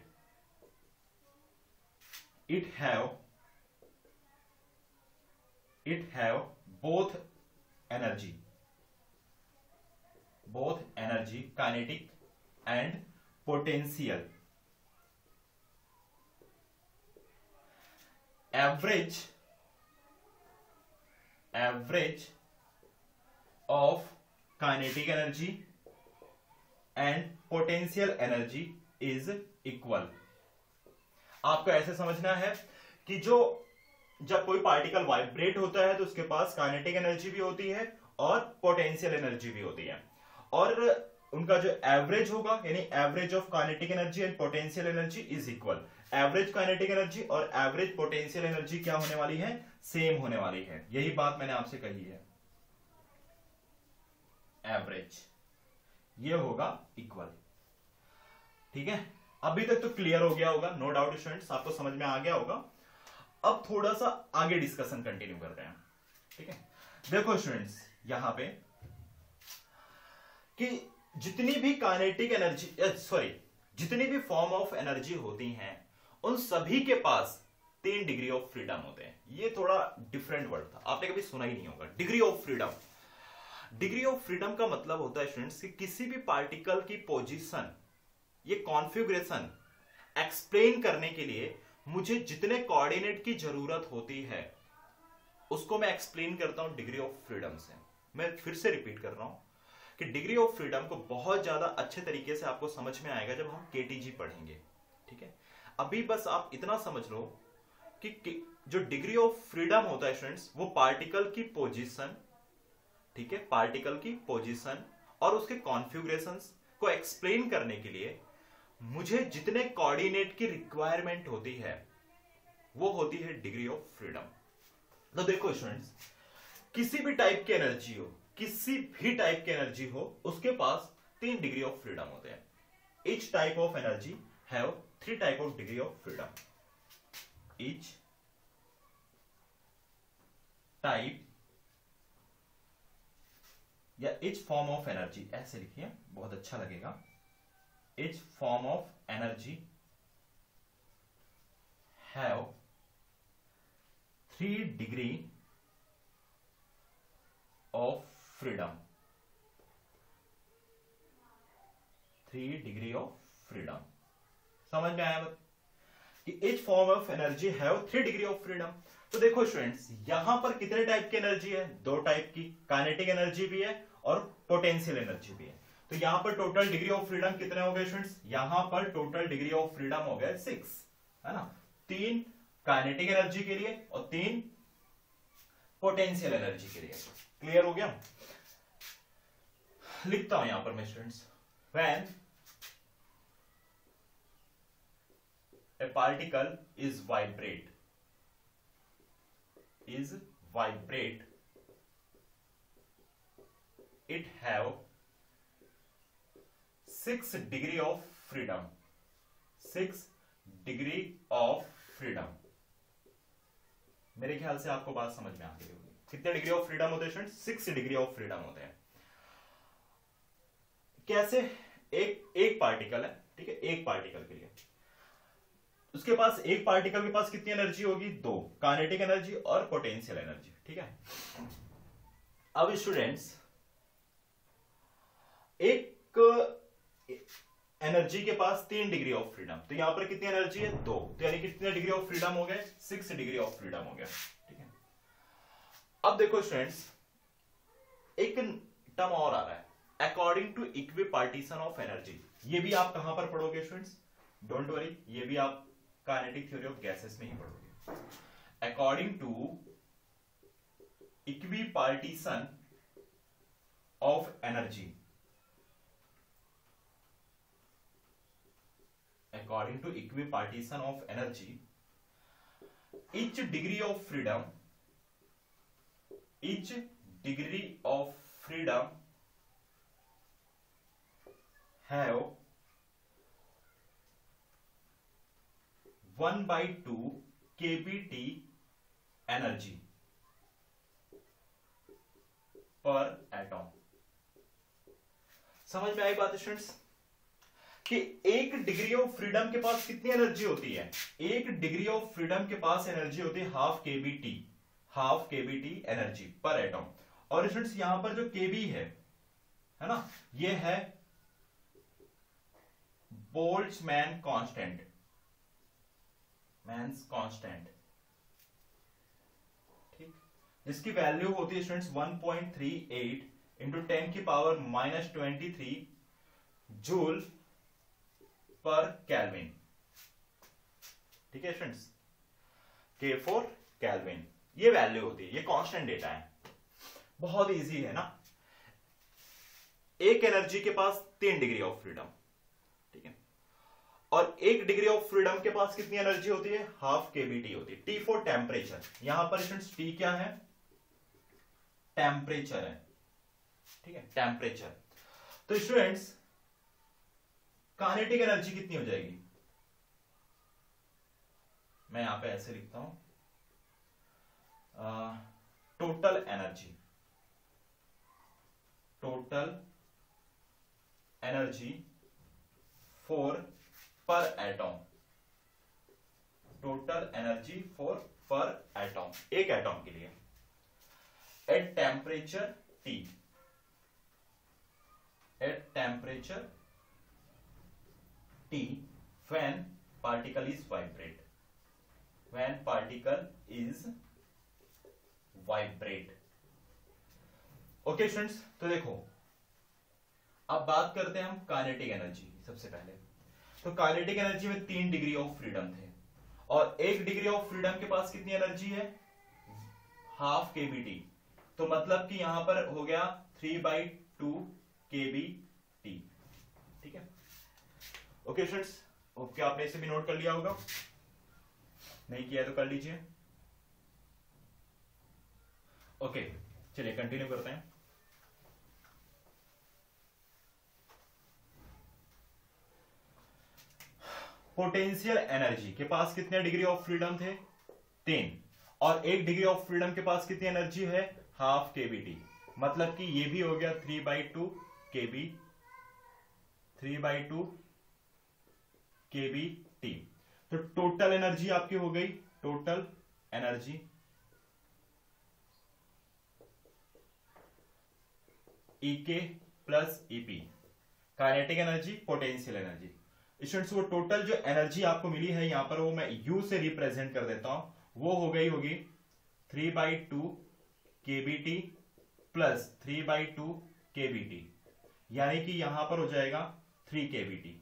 it have both energy kinetic and potential. Average of kinetic energy and potential energy is equal. आपको ऐसे समझना है कि जब कोई पार्टिकल वाइब्रेट होता है तो उसके पास काइनेटिक एनर्जी भी होती है और पोटेंशियल एनर्जी भी होती है, और उनका जो एवरेज होगा यानी average of kinetic energy and potential energy is equal. Average kinetic energy और एवरेज पोटेंशियल एनर्जी क्या होने वाली है? सेम होने वाली है। यही बात मैंने आपसे कही है। एवरेज ये होगा इक्वल। ठीक है, अभी तक तो क्लियर हो गया होगा, नो डाउट स्टूडेंट्स, आपको समझ में आ गया होगा। अब थोड़ा सा आगे डिस्कशन कंटिन्यू करते हैं। ठीक है, देखो स्टूडेंट्स यहां पे कि जितनी भी काइनेटिक एनर्जी, जितनी भी फॉर्म ऑफ एनर्जी होती हैं उन सभी के पास 3 डिग्री ऑफ फ्रीडम होते हैं। ये थोड़ा डिफरेंट वर्ड था, आपने कभी सुना ही नहीं होगा। Degree of freedom, degree of freedom का मतलब होता है स्टूडेंट्स कि किसी भी पार्टिकल की पोजीशन, ये कॉन्फ़िगरेशन एक्सप्लेन करने के लिए मुझे जितने कोऑर्डिनेट की जरूरत होती है उसको मैं एक्सप्लेन करता हूं डिग्री ऑफ फ्रीडम से। मैं फिर से रिपीट कर रहा हूं कि डिग्री ऑफ फ्रीडम को बहुत ज्यादा अच्छे तरीके से आपको समझ में आएगा जब हम केटीजी पढ़ेंगे। ठीक है, अभी बस आप इतना समझ लो कि जो डिग्री ऑफ फ्रीडम होता है स्टूडेंट्स, वो पार्टिकल की पोजीशन, ठीक है, पार्टिकल की पोजीशन और उसके कॉन्फ़िगरेशंस को एक्सप्लेन करने के लिए मुझे जितने कोऑर्डिनेट की रिक्वायरमेंट होती है वो होती है डिग्री ऑफ फ्रीडम। तो देखो स्टूडेंट्स, किसी भी टाइप की एनर्जी हो, किसी भी टाइप की एनर्जी हो, उसके पास 3 डिग्री ऑफ फ्रीडम होते हैं। Each type of energy have 3 type of degree of freedom. Each type या each फॉर्म ऑफ एनर्जी, ऐसे लिखिए बहुत अच्छा लगेगा। each form of energy have 3 degree of freedom. 3 degree of freedom समझ में आया कि each form of energy have 3 degree of freedom. तो देखो स्टूडेंट्स, यहां पर कितने टाइप की एनर्जी है? 2 टाइप की, काइनेटिक एनर्जी भी है और पोटेंशियल एनर्जी भी है। तो यहां पर टोटल डिग्री ऑफ फ्रीडम कितने हो गए स्टूडेंट्स? यहां पर टोटल डिग्री ऑफ फ्रीडम हो गए 6, है ना। 3 काइनेटिक एनर्जी के लिए और 3 पोटेंशियल एनर्जी के लिए। क्लियर हो गया? लिखता हूं यहां पर मैं students, when a particle is vibrate it have 6 degree of freedom। 6 degree of freedom. मेरे ख्याल से आपको बात समझ में आ गई होगी। कितने डिग्री ऑफ फ्रीडम होते हैं स्टूडेंट्स? 6 डिग्री ऑफ फ्रीडम होते हैं। कैसे? एक पार्टिकल है, ठीक है, एक पार्टिकल के लिए उसके पास, एक पार्टिकल के पास कितनी एनर्जी होगी? 2, काइनेटिक एनर्जी और पोटेंशियल एनर्जी। ठीक है, अब स्टूडेंट्स एनर्जी के पास 3 डिग्री ऑफ फ्रीडम, तो यहां पर कितनी एनर्जी है 2, तो यानी कितने डिग्री ऑफ फ्रीडम हो गए 6 डिग्री ऑफ फ्रीडम हो गया। ठीक है, अब देखो स्टूडेंट्स एक टर्म और आ रहा है according to equipartition of energy. ये भी आप कहां पर पढ़ोगे स्टूडेंट्स, डोंट वरी, ये भी आप काइनेटिक थ्योरी ऑफ गैसेस में ही पढ़ोगे। According to equipartition of energy, according to equipartition of energy, each degree of freedom have 1/2 kBT energy per atom। समझ में आई बात स्टूडेंट्स कि एक डिग्री ऑफ फ्रीडम के पास कितनी एनर्जी होती है, एक डिग्री ऑफ फ्रीडम के पास एनर्जी होती है हाफ केबीटी एनर्जी पर एटम। और स्टूडेंट्स यहां पर जो केबी है ना, ये है बोल्ट्जमैन कांस्टेंट, ठीक, जिसकी वैल्यू होती है स्टूडेंट्स 1.38 इंटू 10 की पावर -23 जूल पर केल्विन। ठीक है स्टूडेंट्स, K4 केल्विन ये वैल्यू होती है, ये कांस्टेंट डेटा है, बहुत इजी है ना। एक एनर्जी के पास 3 डिग्री ऑफ फ्रीडम, ठीक है, और एक डिग्री ऑफ फ्रीडम के पास कितनी एनर्जी होती है, हाफ केबीटी होती है। T फॉर टेम्परेचर, यहां पर स्टूडेंट्स T क्या है, टेम्परेचर है, ठीक है, टेम्परेचर। तो स्टूडेंट्स काइनेटिक एनर्जी कितनी हो जाएगी, मैं यहां पे ऐसे लिखता हूं, टोटल एनर्जी फॉर पर एटम, टोटल एनर्जी फॉर पर एटम, एक एटम के लिए at temperature T, at temperature T when particle is vibrate, okay students. तो देखो अब बात करते हैं हम काइनेटिक एनर्जी। सबसे पहले तो काइनेटिक एनर्जी में 3 डिग्री ऑफ फ्रीडम थे, और एक डिग्री ऑफ फ्रीडम के पास कितनी एनर्जी है, हाफ केबीटी, तो मतलब कि यहां पर हो गया 3/2 केबीटी। ठीक है, ओके स्टूडेंट्स, ओके, आपने इसे भी नोट कर लिया होगा, नहीं किया तो कर लीजिए। ओके, चलिए कंटिन्यू करते हैं। पोटेंशियल एनर्जी के पास कितने डिग्री ऑफ फ्रीडम थे, 3, और एक डिग्री ऑफ फ्रीडम के पास कितनी एनर्जी है, हाफ केबीटी, मतलब कि ये भी हो गया 3/2 केबीटी। तो टोटल एनर्जी आपकी हो गई, total energy Ek plus Ep, kinetic energy, potential energy. Students वो टोटल जो एनर्जी आपको मिली है यहां पर, वो मैं U से रिप्रेजेंट कर देता हूं, वो हो गई होगी 3/2 केबीटी प्लस 3/2 केबीटी, यानी कि यहां पर हो जाएगा 3 केबीटी।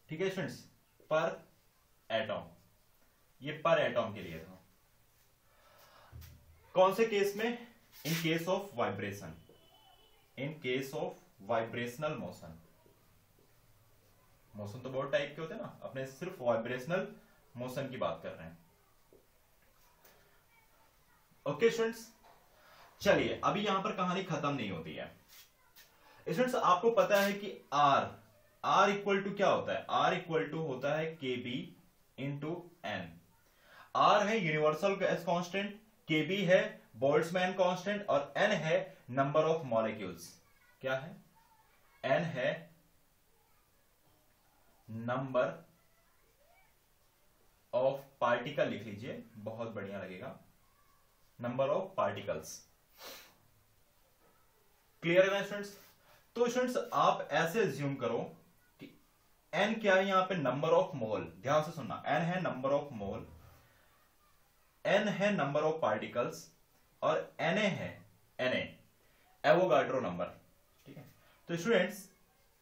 ठीक है स्टूडेंट्स, पर एटम, ये पर एटम के लिए था। कौन से केस में, in case of vibration, in case of vibrational motion. Motion तो बहुत टाइप के होते हैं ना, अपने सिर्फ वाइब्रेशनल मोशन की बात कर रहे हैं। ओके स्टूडेंट्स, चलिए अभी यहां पर कहानी खत्म नहीं होती है। स्टूडेंट्स आपको पता है कि R इक्वल टू क्या होता है, R इक्वल टू होता है KB इंटू N। R है यूनिवर्सल गैस कांस्टेंट, KB है बोल्ट्जमैन कांस्टेंट, और N है नंबर ऑफ मॉलिक्यूल्स। क्या है, N है नंबर ऑफ पार्टिकल, लिख लीजिए बहुत बढ़िया लगेगा, नंबर ऑफ पार्टिकल्स। क्लियर है ना स्टूडेंट्स। तो स्टूडेंट्स आप ऐसे अज्यूम करो कि n क्या है यहां पे, नंबर ऑफ मोल, ध्यान से सुनना, n है नंबर ऑफ मोल, n है नंबर ऑफ पार्टिकल्स और Na है एवोगाड्रो नंबर। ठीक है, तो स्टूडेंट्स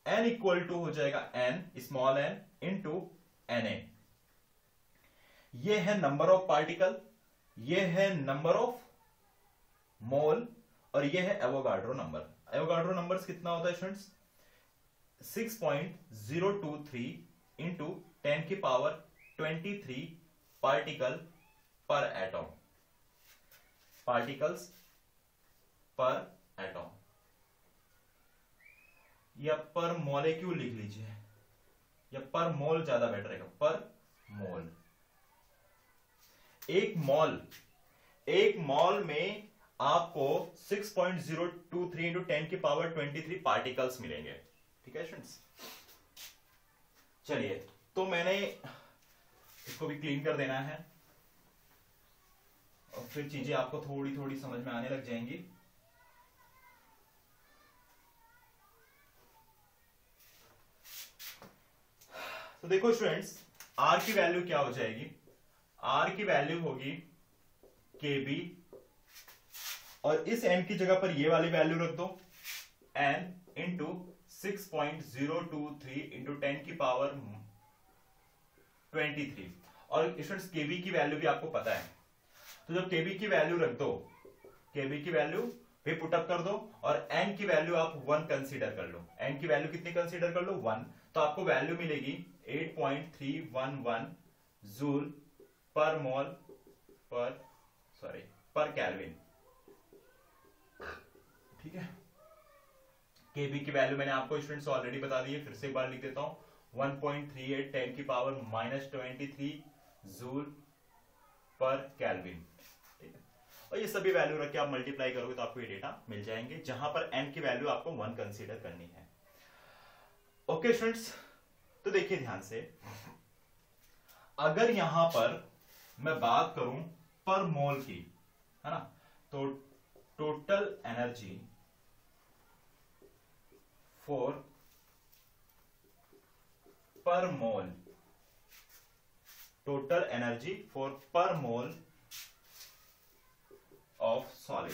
n इक्वल टू हो जाएगा n small n into Na। ये है नंबर ऑफ पार्टिकल, ये है नंबर ऑफ मोल और ये है एवोगाड्रो नंबर। एवोगाड्रो नंबर कितना होता है स्टूडेंट्स, 6.023 इंटू 10 की पावर 23 पार्टिकल पर एटॉम, पार्टिकल्स पर एटॉम, या पर मॉलिक्यूल लिख लीजिए, या पर मोल ज्यादा बेटर रहेगा, पर मोल। एक मॉल में आपको 6.023 इंटू 10 की पावर 23 पार्टिकल्स मिलेंगे। ठीक है स्टूडेंट्स, चलिए तो मैंने इसको भी क्लीन कर देना है और फिर चीजें आपको थोड़ी थोड़ी समझ में आने लग जाएंगी। तो देखो स्टूडेंट्स, आर की वैल्यू क्या हो जाएगी, आर की वैल्यू होगी KB और इस n की जगह पर ये वाली वैल्यू रख दो, n इंटू 6.023 इंटू 10 की पावर 23। और स्टूडेंट्स KB की वैल्यू भी आपको पता है, तो जब KB की वैल्यू रख दो, KB की वैल्यू भी पुटअप कर दो और n की वैल्यू आप 1 कंसीडर कर लो। n की वैल्यू कितनी कंसीडर कर लो, 1, तो आपको वैल्यू मिलेगी 8.311 जूल पर मोल पर केल्विन। ठीक है, केबी की वैल्यू मैंने आपको स्टूडेंट्स ऑलरेडी बता दी है, फिर से एक बार लिख देता हूं, 1.38 10 की पावर -23 जूल पर केल्विन। ठीक है, और ये सभी वैल्यू रख के आप मल्टीप्लाई करोगे तो आपको ये डेटा मिल जाएंगे, जहां पर n की वैल्यू आपको 1 कंसीडर करनी है। ओके स्टूडेंट्स, तो देखिए ध्यान से, अगर यहां पर मैं बात करूं पर मोल की, है ना, तो टोटल एनर्जी फॉर पर मोल, टोटल एनर्जी फॉर पर मोल ऑफ सॉलिड।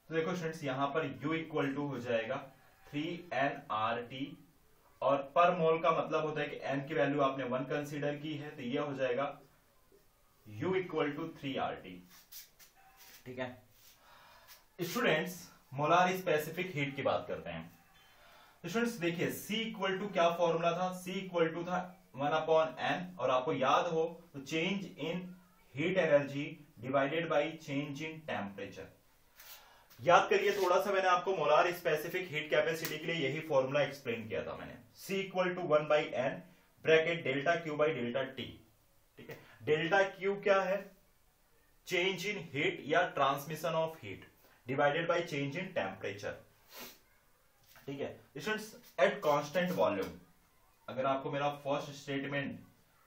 तो देखो स्टूडेंट्स, यहां पर U इक्वल टू हो जाएगा 3nRT, और पर मोल का मतलब होता है कि n की वैल्यू आपने 1 कंसीडर की है, तो यह हो जाएगा U इक्वल टू 3RT। ठीक है स्टूडेंट्स, मोलार स्पेसिफिक हीट की बात करते हैं। स्टूडेंट्स देखिए, C इक्वल टू क्या फॉर्मूला था, C इक्वल टू था 1/n, और आपको याद हो तो change in heat energy divided by change in temperature. याद करिए थोड़ा सा, मैंने आपको मोलार स्पेसिफिक हीट कैपेसिटी के लिए यही फॉर्मूला एक्सप्लेन किया था मैंने, C equal to 1/n bracket delta Q by delta T। ठीक है, डेल्टा Q क्या है, चेंज इन हीट या transmission of heat divided by change in temperature. ठीक है स्टूडेंट्स, एट कांस्टेंट वॉल्यूम, अगर आपको मेरा फर्स्ट स्टेटमेंट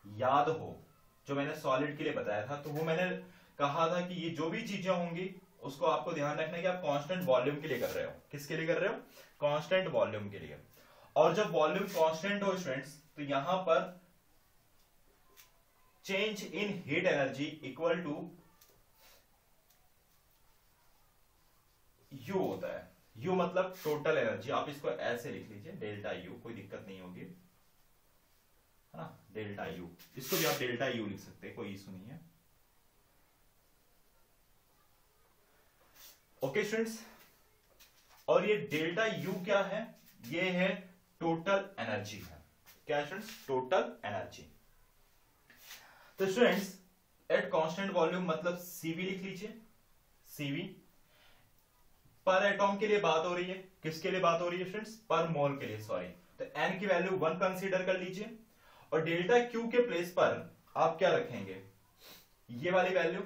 याद हो जो मैंने सॉलिड के लिए बताया था, तो वो मैंने कहा था कि ये जो भी चीजें होंगी उसको आपको ध्यान रखना है कि आप कांस्टेंट वॉल्यूम के लिए कर रहे हो। किसके लिए कर रहे हो, कांस्टेंट वॉल्यूम के लिए। और जब वॉल्यूम कांस्टेंट हो स्टूडेंट्स, तो यहां पर change in heat energy equal to U होता है। U मतलब टोटल एनर्जी, आप इसको ऐसे लिख लीजिए, डेल्टा U, कोई दिक्कत नहीं होगी, है ना, डेल्टा U, इसको भी आप डेल्टा U लिख सकते हैं, कोई इशू नहीं है। ओके स्टूडेंट्स, और ये डेल्टा U क्या है, ये है टोटल एनर्जी है। क्या स्टूडेंट्स, टोटल एनर्जी। तो स्टूडेंट्स, एट कांस्टेंट वॉल्यूम मतलब CV लिख लीजिए, CV पर एटॉम के लिए बात हो रही है, किसके लिए बात हो रही है स्टूडेंट्स, पर मोल के लिए, सॉरी, तो n की वैल्यू 1 कंसीडर कर लीजिए, और डेल्टा Q के प्लेस पर आप क्या रखेंगे, ये वाली वैल्यू।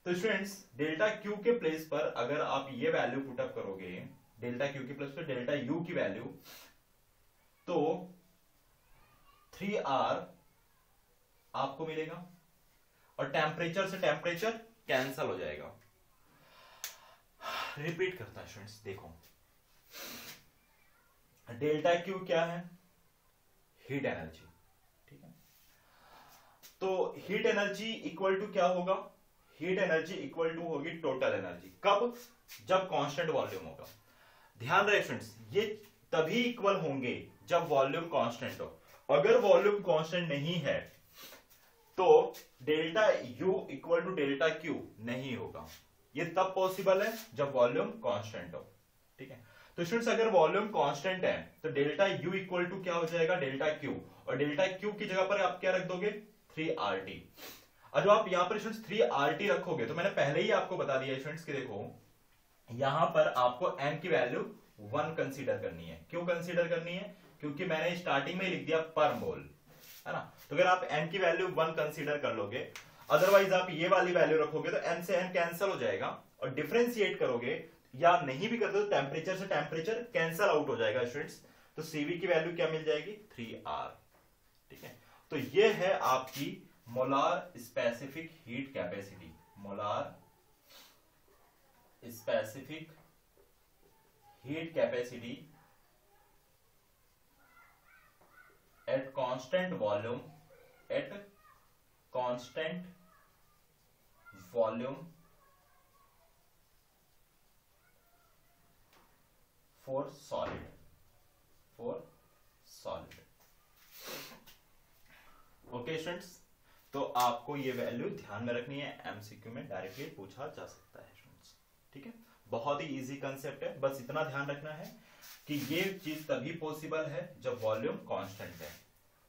तो स्टूडेंट्स, डेल्टा Q के प्लेस पर अगर आप ये वैल्यू पुटअप करोगे, डेल्टा Q के प्लेस पर डेल्टा U की वैल्यू, तो 3R आपको मिलेगा, और टेम्परेचर से टेम्परेचर कैंसल हो जाएगा। रिपीट करता है स्टूडेंट्स, देखो डेल्टा क्यू क्या है, हीट एनर्जी, ठीक है। तो हीट एनर्जी इक्वल टू क्या होगा, हीट एनर्जी इक्वल टू होगी टोटल एनर्जी, कब, जब कांस्टेंट वॉल्यूम होगा। ध्यान रहे स्टूडेंट्स, ये तभी इक्वल होंगे जब वॉल्यूम कांस्टेंट हो। अगर वॉल्यूम कांस्टेंट नहीं है तो delta U equal to delta Q नहीं होगा। ये तब पॉसिबल है जब वॉल्यूम कांस्टेंट हो, ठीक है। तो स्टूडेंट्स अगर वॉल्यूम कांस्टेंट है तो डेल्टा यू इक्वल टू क्या हो जाएगा, डेल्टा क्यू, और डेल्टा क्यू की जगह पर आप क्या रख दोगे, 3RT। और जब आप यहां पर स्टूडेंट्स 3RT रखोगे तो मैंने पहले ही आपको बता दिया स्टूडेंट्स कि देखो यहां पर आपको m की वैल्यू 1 कंसीडर करनी है। क्यों कंसीडर करनी है, क्योंकि मैंने स्टार्टिंग में लिख दिया पर मोल, है ना। तो अगर आप m की वैल्यू 1 कंसीडर कर लोगे, अदरवाइज आप ये वाली वैल्यू रखोगे तो m से m कैंसिल हो जाएगा, और डिफरेंशिएट करोगे या नहीं भी करते तो टेम्परेचर से टेम्परेचर कैंसिल आउट हो जाएगा स्टूडेंट्स। तो CV की वैल्यू क्या मिल जाएगी, 3R, ठीक है। तो ये है आपकी molar specific heat capacity, molar specific heat capacity at constant volume, at constant volume for solid, for solid। Okay students, तो आपको ये वैल्यू ध्यान में रखनी है, एमसीक्यू में डायरेक्टली पूछा जा सकता है स्टूडेंट्स, ठीक है। बहुत ही इजी कंसेप्ट है, बस इतना ध्यान रखना है कि ये चीज तभी पॉसिबल है जब वॉल्यूम कांस्टेंट है।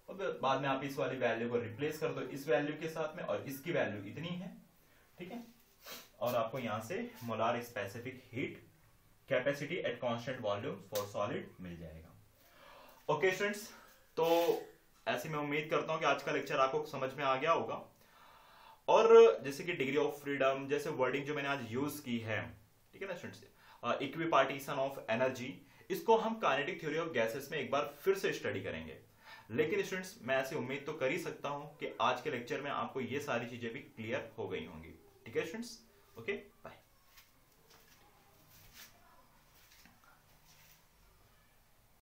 और बाद में आप इस वाली वैल्यू को रिप्लेस कर दो इस वैल्यू के साथ में, और इसकी वैल्यू इतनी है, ठीक है। और आपको यहां से molar specific heat capacity at constant volume for solid मिल जाएगा। ओके स्टूडेंट्स, तो ऐसे मैं उम्मीद करता हूं कि आज का लेक्चर आपको समझ में आ गया होगा। और जैसे कि डिग्री ऑफ फ्रीडम जैसे वर्डिंग जो मैंने आज यूज की है, ठीक है ना स्टूडेंट्स, इक्विपार्टीशन ऑफ एनर्जी, इसको हम काइनेटिक थ्योरी ऑफ गैसेस में एक बार फिर से स्टडी करेंगे। लेकिन स्टूडेंट्स मैं ऐसी उम्मीद तो कर ही सकता हूं कि आज के लेक्चर में आपको ये सारी चीजें भी क्लियर हो गई होंगी, ठीक है स्टूडेंट्स। Okay, bye.